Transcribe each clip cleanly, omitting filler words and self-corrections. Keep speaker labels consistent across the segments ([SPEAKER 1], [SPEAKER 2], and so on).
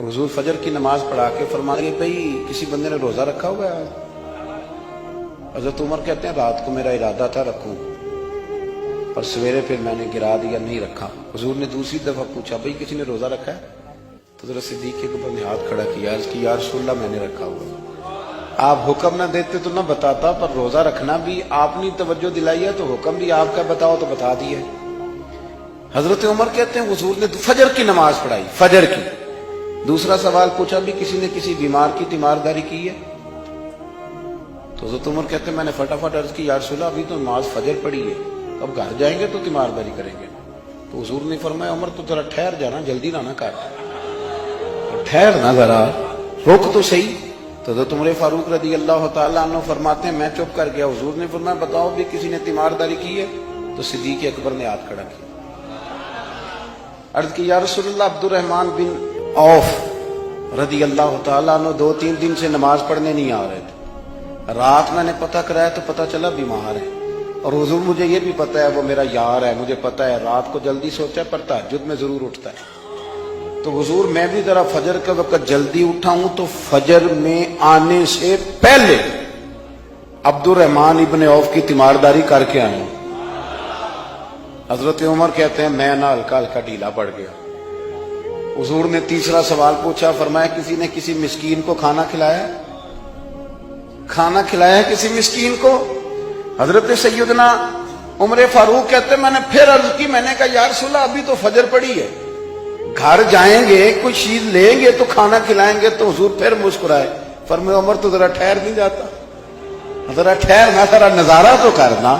[SPEAKER 1] हुजूर फजर की नमाज पढ़ा के फरमा लगे भाई किसी बंदे ने रोजा रखा हुआ है। हजरत उमर कहते हैं रात को मेरा इरादा था रखूं, पर सवेरे फिर मैंने गिरा दिया, नहीं रखा। हुजूर ने दूसरी दफा पूछा भाई किसी ने रोजा रखा है? तो जरा सिद्दीक के ऊपर ने हाथ खड़ा किया, इसकी या रसूलल्लाह मैंने रखा हुआ। आप हुक्म ना देते तो ना बताता, पर रोजा रखना भी आपने तवज्जो दिलाई है तो हुक्म भी आपका बताओ तो बता दिया। हजरत उमर कहते हैं हुजूर ने फजर की नमाज पढ़ाई, फजर की। दूसरा सवाल पूछा भी किसी ने किसी बीमार की तीमारदारी की है? तो हजरत उमर कहते हैं मैंने फटाफट अर्ज की या रसूलल्लाह अभी तो नमाज फजर पढ़ी है, तो अब घर जाएंगे तो तीमारदारी करेंगे। तो हुजूर ने फरमाया उमर तो जरा ठहर जाना, जल्दी ना कर, ठहर ना जरा, रुक तो सही। तो हजरत उमर फारूक रदी अल्लाह तआला अन्हु फरमाते हैं मैं चुप कर गया। हुजूर ने फरमाया बताओ भी किसी ने तीमारदारी की है? तो सिद्दीक अकबर ने हाथ खड़ा किया, अर्ज की या रसूलल्लाह अब्दुर्रहमान बिन औफ रदी अल्लाह तआला अन्हु 2-3 दिन से नमाज पढ़ने नहीं आ रहे थे। रात मैंने पता कराया तो पता चला बीमार है, और हुजूर मुझे ये भी पता है वो मेरा यार है, मुझे पता है रात को जल्दी सोता है पर तहज्जुद में जरूर उठता है। तो हुजूर मैं भी जरा फजर के वक्त जल्दी उठा हूं, तो फजर में आने से पहले अब्दुर्रहमान इब्ने औफ की तीमारदारी करके आया हूं। हजरत उमर कहते हैं मैं ना हल्का हल्का ढीला पड़ गया। हुजूर ने तीसरा सवाल पूछा, फरमाया किसी ने किसी मिस्कीन को खाना खिलाया? खाना खिलाया किसी मिस्कीन को? हजरत सैयदना उमर फारूक कहते मैंने फिर अर्ज की, मैंने कहा या रसूलल्लाह अभी तो फजर पड़ी है, घर जाएंगे कुछ चीज लेंगे तो खाना खिलाएंगे। तो हुजूर फिर मुस्कुराए, फरमाया उमर तो जरा ठहर नहीं जाता, जरा ठहर ना, जरा नजारा तो करना,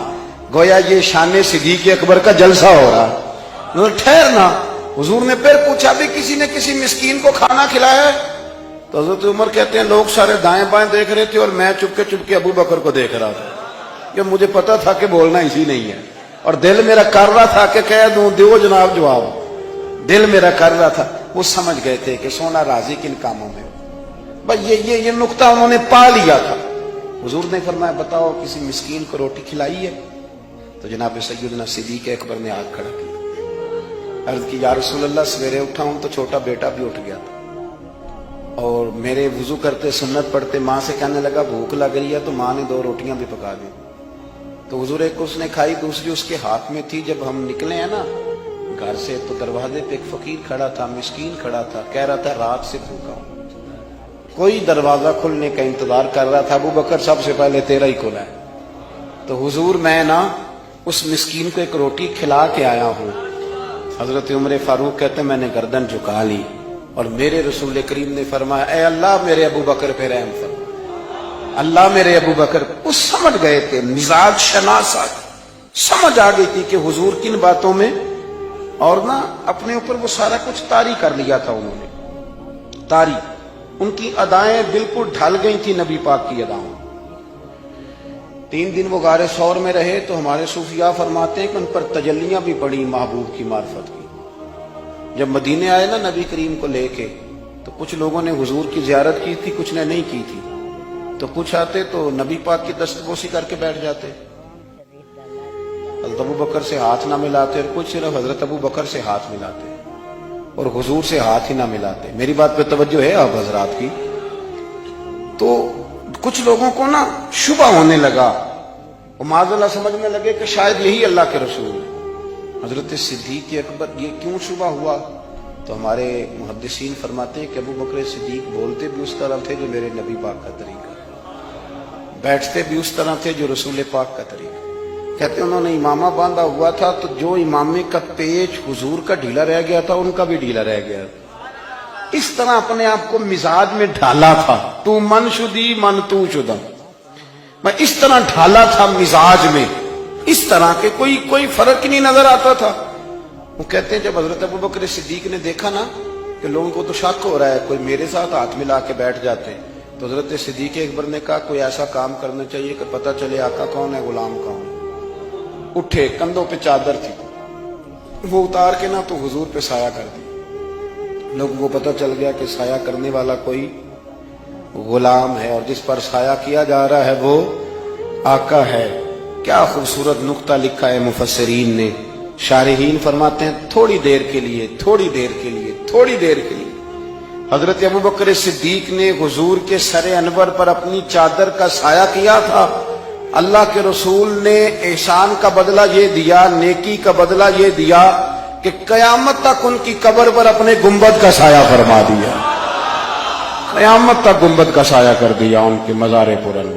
[SPEAKER 1] गोया ये शान सिद्दीक अकबर का जलसा हो रहा, ठहर ना। हुजूर ने फिर पूछा भी किसी ने किसी मिस्कीन को खाना खिलाया है? तो हजरत उमर कहते हैं लोग सारे दाएं बाएं देख रहे थे और मैं चुपके चुपके अबू बकर को देख रहा था, कि मुझे पता था कि बोलना इसी नहीं है, और दिल मेरा कर रहा था कि कह दूं दो जनाब जवाब, दिल मेरा कर रहा था। वो समझ गए थे कि सोना राजी किन कामों में, भाई ये नुक्ता उन्होंने पा लिया था। हुजूर ने फरमाया बताओ किसी मिस्कीन को रोटी खिलाई है? तो जनाब सैयदना सिद्दीक अकबर ने हाथ खड़ा किया, अर्ज की या रसूलल्लाह सवेरे उठा हूं तो छोटा बेटा भी उठ गया था, और मेरे वुजू करते सुन्नत पढ़ते माँ से कहने लगा भूख लग रही है, तो माँ ने 2 रोटियां भी पका दी। तो हुजूर एक उसने खाई, दूसरी उसके हाथ में थी। जब हम निकले हैं ना घर से तो दरवाजे पे एक फकीर खड़ा था, मिस्कीन खड़ा था, कह रहा था रात से भूखा हूं, कोई दरवाजा खुलने का इंतजार कर रहा था। अबू बकर सबसे पहले तेरा ही खुला है। तो हुजूर मैं ना उस मिस्कीन को एक रोटी खिला के आया हूं। हजरत उमर फारूक कहते मैंने गर्दन झुका ली, और मेरे रसूल करीम ने फरमाया ए अल्लाह मेरे अबू बकर पे रहम फरमा, अल्लाह मेरे अबू बकर। वो समझ गए थे, मिजाज शनासा समझ आ गई थी कि हुजूर किन बातों में, और ना अपने ऊपर वो सारा कुछ तारी कर लिया था उन्होंने, तारी। उनकी अदाएं बिल्कुल ढल गई थी नबी पाक की अदाओं। 3 दिन वो गारे सौर में रहे, तो हमारे सूफिया फरमाते हैं कि उन पर तजल्लियां भी पड़ी महबूब की मार्फत की। जब मदीने आए ना नबी करीम को लेके, तो कुछ लोगों ने हुजूर की जियारत की थी, कुछ ने नहीं की थी। तो कुछ आते तो नबी पाक की दस्तबोसी करके बैठ जाते, हज़रत अबू बकर से हाथ ना मिलाते, और कुछ सिर्फ हजरत अबू बकर से हाथ मिलाते और हुजूर से हाथ ही ना मिलाते। मेरी बात पे तवज्जो है आप हजरात की? तो कुछ लोगों को ना शुबा होने लगा, और माज़अल्लाह समझने लगे कि शायद यही अल्लाह के रसूल है। हजरत सिद्दीक अकबर ये क्यों शुबा हुआ? तो हमारे मुहद्दिसीन फरमाते हैं कि अबू बकर सिद्दीक बोलते भी उस तरह थे जो मेरे नबी पाक का तरीका, बैठते भी उस तरह थे जो रसूल पाक का तरीका। कहते उन्होंने इमामा बांधा हुआ था, तो जो इमामे का पेच हुजूर का ढीला रह गया था उनका भी ढीला रह गया। इस तरह अपने आप को मिजाज में ढाला था, तू मन शुदी मन तू शुदा, मैं इस तरह ढाला था मिजाज में, इस तरह के कोई फर्क ही नहीं नजर आता था। वो कहते हैं जब हजरत अबू बकर सिद्दीक ने देखा ना कि लोगों को तो शक हो रहा है, कोई मेरे साथ हाथ मिला के बैठ जाते, तो हजरत सिद्दीक अकबर ने कहा कोई ऐसा काम करना चाहिए कि पता चले आका कौन है गुलाम कौन। उठे, कंधों पे चादर थी, वो उतार के ना तो हुजूर पे साया कर दी। लोगों को पता चल गया कि साया करने वाला कोई गुलाम है, और जिस पर साया किया जा रहा है वो आका है। क्या खूबसूरत नुक्ता लिखा है मुफस्सिरीन ने। शारिहीन फरमाते हैं थोड़ी देर के लिए, थोड़ी देर के लिए, थोड़ी देर के लिए حضرت ابو بکر صدیق نے حضور کے سر انور پر اپنی چادر کا سایہ کیا تھا. اللہ کے رسول نے احسان کا بدلہ یہ دیا، نیکی کا بدلہ یہ دیا کہ قیامت تک ان کی قبر پر اپنے گنبد کا سایہ فرما دیا. قیامت تک گنبد کا سایہ کر دیا ان کے مزار پر.